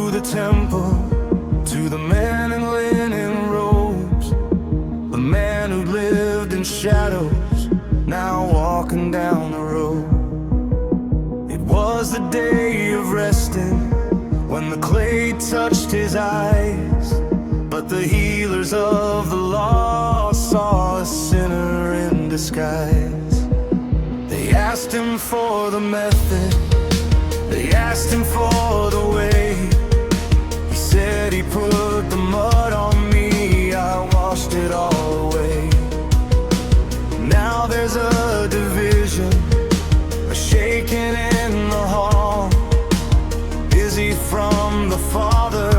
into the temple, to the man in linen robes, the man who lived in shadows, now walking down the road. It was the day of resting, when the clay touched his eyes, but the healers of the law saw a sinner in disguise. They asked him for the method, they asked him for the way. He said he put the mud on me, I washed it all away. Now there's a division, a shaking in the hall. Is he from the Father,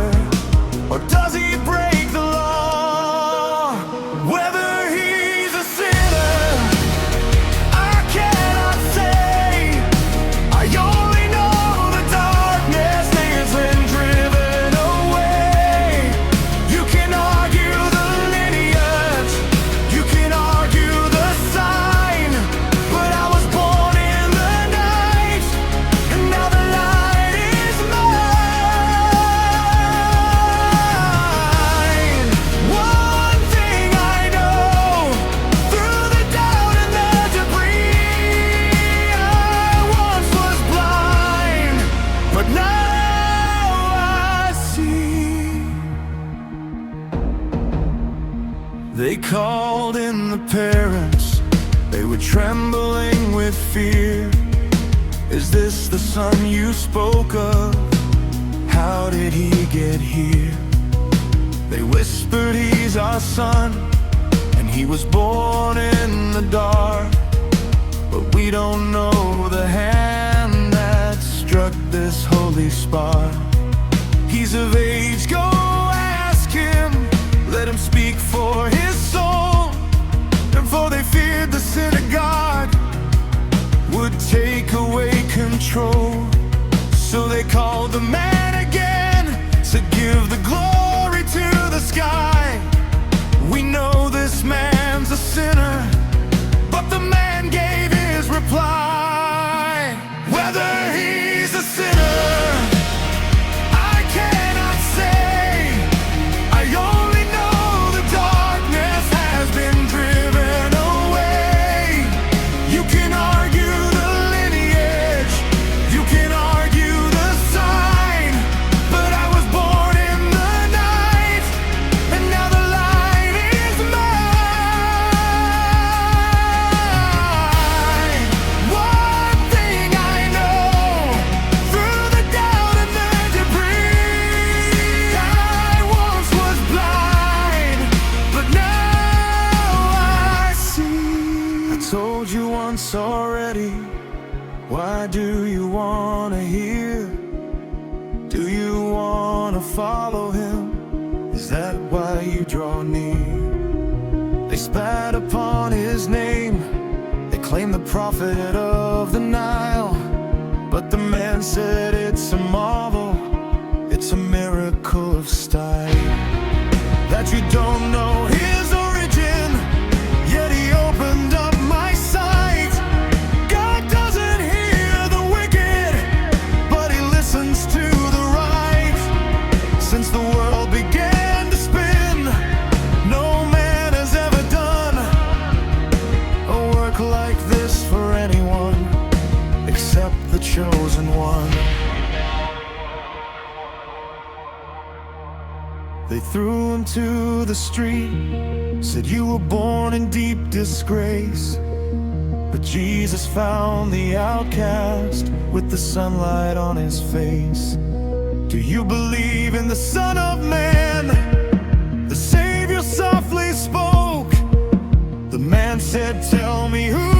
or does he break the law? Whether he's a sinner, I cannot say. I only know the darkness has been driven away. You can argue the lineage, you can argue the sign, but I was born in the night, and now the light is mine. One thing I know, through the doubt and the debris, I once was blind, but now I see. They called in the parents, they were trembling with fear. Is this the son you spoke of? How did he get here? They whispered, he's our son, and he was born in the dark. But we don't know the hand that struck this holy spark. He's of age, go ask him, let him speak for his soul. And for they feared the synagogue would take away control. So they called the man again to give the glory to the sky. We know this man's a sinner, but the man gave his reply. Whether he's a sinner, I cannot say. I only know the darkness has been driven away. You can argue the lineage, you can argue the sign, but I was born in the night, and now the light is mine. One thing I know, through the doubt and the debris, I once was blind, but now I see. I told you once already, why do you wanna hear? Do you wanna follow him? Is that why you draw near? They spat upon his name, they claimed the prophet of the Nile. But the man said it's a marvel, it's a miracle of style, that you don't know his origin, yet he opened up my sight. God doesn't hear the wicked, but he listens to the right. Since the world began to spin, no man has ever done a work like this for anyone except the chosen one. They threw him to the street, said you were born in deep disgrace. But Jesus found the outcast with the sunlight on his face. Do you believe in the Son of Man? The Savior softly spoke. The man said, tell me who